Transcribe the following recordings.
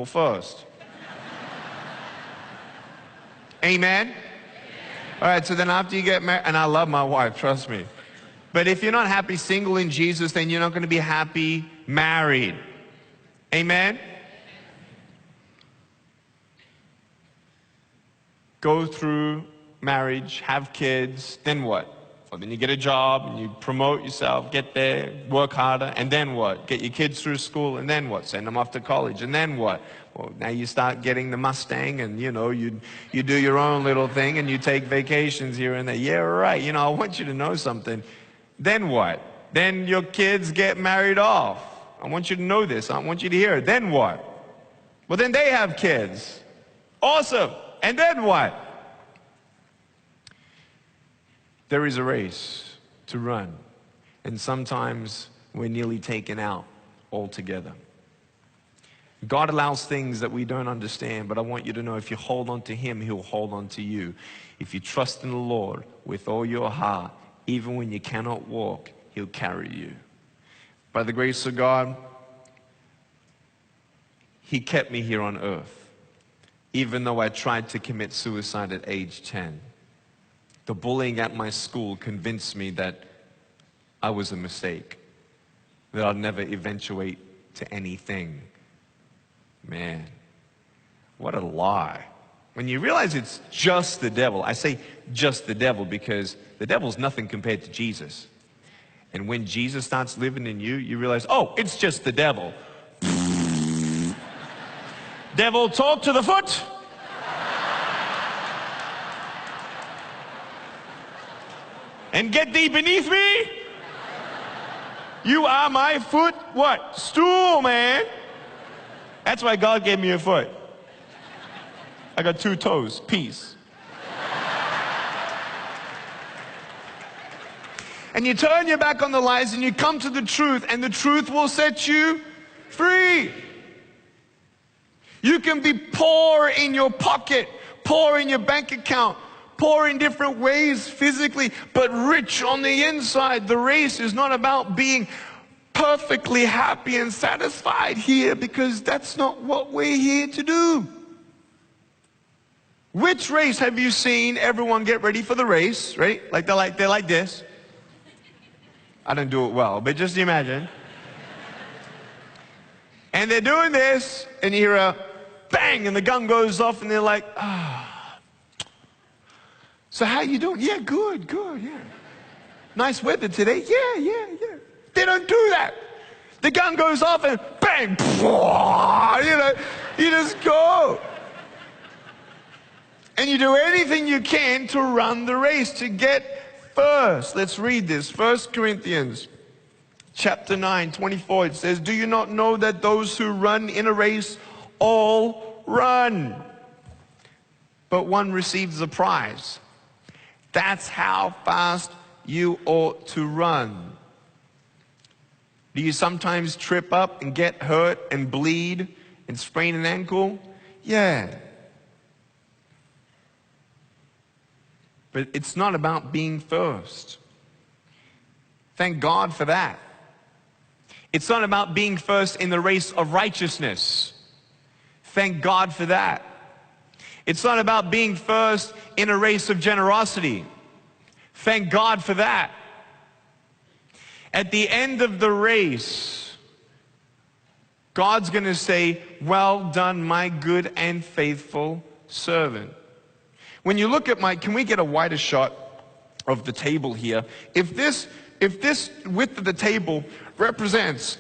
first. Amen? All right, so then after you get married, and I love my wife, trust me. But if you're not happy single in Jesus, then you're not going to be happy married. Amen? Go through marriage, have kids, then what? Well, then you get a job, and you promote yourself, get there, work harder, and then what? Get your kids through school, and then what? Send them off to college, and then what? Well, now you start getting the Mustang, and you do your own little thing, and you take vacations here and there. Yeah, right. I want you to know something. Then what? Then your kids get married off. I want you to know this. I want you to hear it. Then what? Well, then they have kids. Awesome. And then what? There is a race to run, and sometimes we're nearly taken out altogether. God allows things that we don't understand, but I want you to know if you hold on to Him, He'll hold on to you. If you trust in the Lord with all your heart, even when you cannot walk, He'll carry you. By the grace of God, He kept me here on earth, even though I tried to commit suicide at age 10. The bullying at my school convinced me that I was a mistake, that I'd never eventuate to anything. Man, what a lie. When you realize it's just the devil, I say just the devil because the devil's nothing compared to Jesus. And when Jesus starts living in you, you realize, oh, it's just the devil. Devil, talk to the foot. And get thee beneath me. You are my foot, what? Stool, man. That's why God gave me a foot. I got 2 toes. Peace. And you turn your back on the lies and you come to the truth, and the truth will set you free. You can be poor in your pocket, poor in your bank account, poor in different ways physically, but rich on the inside. The race is not about being perfectly happy and satisfied here, because that's not what we're here to do. Which race have you seen everyone get ready for the race, right? They're like this. I don't do it well, but just imagine. And they're doing this, and you hear a bang, and the gun goes off, and they're like, ah. So how you doing? Yeah, good, yeah. Nice weather today? Yeah. They don't do that. The gun goes off and bang, you just go. And you do anything you can to run the race, to get first. Let's read this. 1 Corinthians chapter 9, 24. It says, do you not know that those who run in a race all run, but one receives a prize? That's how fast you ought to run. Do you sometimes trip up and get hurt and bleed and sprain an ankle? Yeah. But it's not about being first. Thank God for that. It's not about being first in the race of righteousness. Thank God for that. It's not about being first in a race of generosity. Thank God for that. At the end of the race, God's going to say, well done, my good and faithful servant. When you look at can we get a wider shot of the table here? If this width of the table represents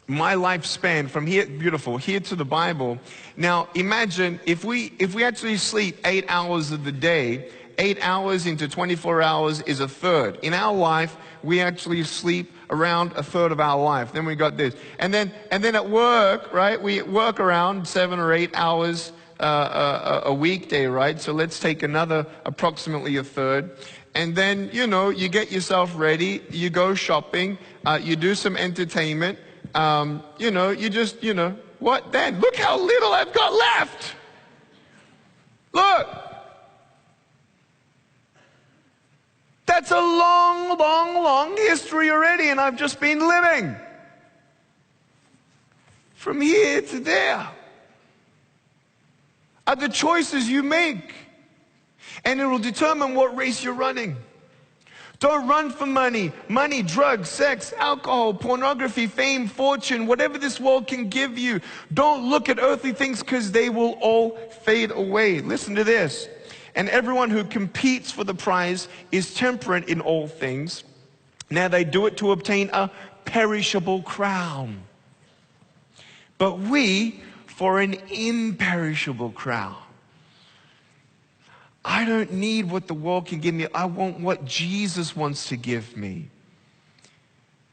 my lifespan from here, beautiful, here to the Bible. Now imagine if we actually sleep 8 hours of the day, 8 hours into 24 hours is a third. In our life, we actually sleep around a third of our life. Then we got this. And then at work, right, we work around 7 or 8 hours a weekday, right? So let's take another approximately a third. And then, you get yourself ready, you go shopping, you do some entertainment, what then? Look how little I've got left. Look. That's a long history already, and I've just been living from here to there. are the choices you make. And it will determine what race you're running. Don't run for money. Money, drugs, sex, alcohol, pornography, fame, fortune, whatever this world can give you. Don't look at earthly things because they will all fade away. Listen to this. And everyone who competes for the prize is temperate in all things. Now they do it to obtain a perishable crown. But we for an imperishable crown. I don't need what the world can give me. I want what Jesus wants to give me.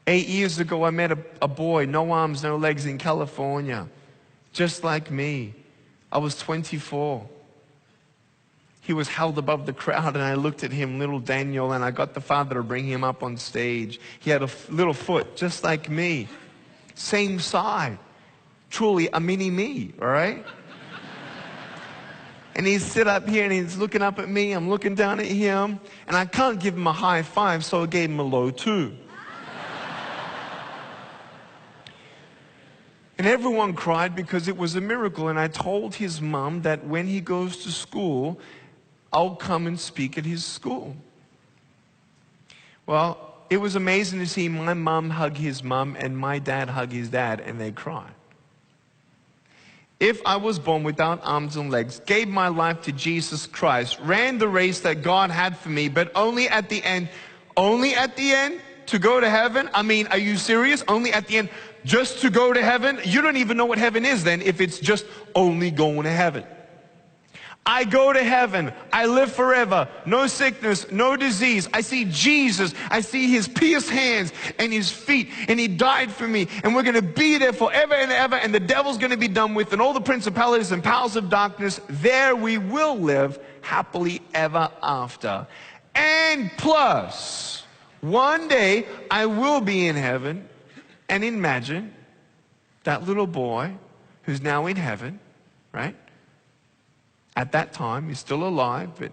8 years ago, I met a boy, no arms, no legs, in California, just like me. I was 24. He was held above the crowd, and I looked at him, little Daniel, and I got the father to bring him up on stage. He had a little foot, just like me. Same size. Truly a mini me, all right? And he's sit up here and he's looking up at me. I'm looking down at him. And I can't give him a high five, so I gave him a low two. And everyone cried because it was a miracle. And I told his mom that when he goes to school, I'll come and speak at his school. Well, it was amazing to see my mom hug his mom and my dad hug his dad, and they cried. If I was born without arms and legs, gave my life to Jesus Christ, ran the race that God had for me, but only at the end to go to heaven? I mean, are you serious? Only at the end just to go to heaven? You don't even know what heaven is then if it's just only going to heaven. I go to heaven. I live forever. No sickness, no disease. I see Jesus. I see his pierced hands and his feet. And he died for me. And we're going to be there forever and ever. And the devil's going to be done with. And all the principalities and powers of darkness, there we will live happily ever after. And plus, one day I will be in heaven. And imagine that little boy who's now in heaven, right? At that time, he's still alive, but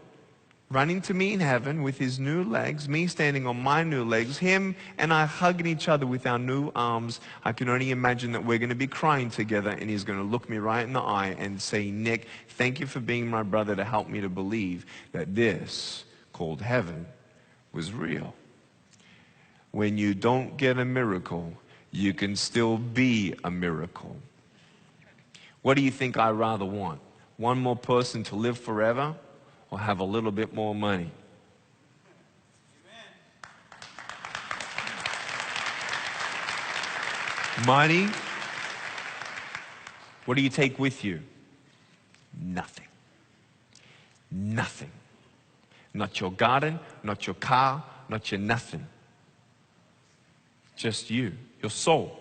running to me in heaven with his new legs, me standing on my new legs, him and I hugging each other with our new arms. I can only imagine that we're going to be crying together, and he's going to look me right in the eye and say, Nick, thank you for being my brother to help me to believe that this, called heaven, was real. When you don't get a miracle, you can still be a miracle. What do you think I rather want? One more person to live forever, or have a little bit more money? Amen. Money. What do you take with you? Nothing. Nothing. Not your garden, not your car, not your nothing. Just you, your soul.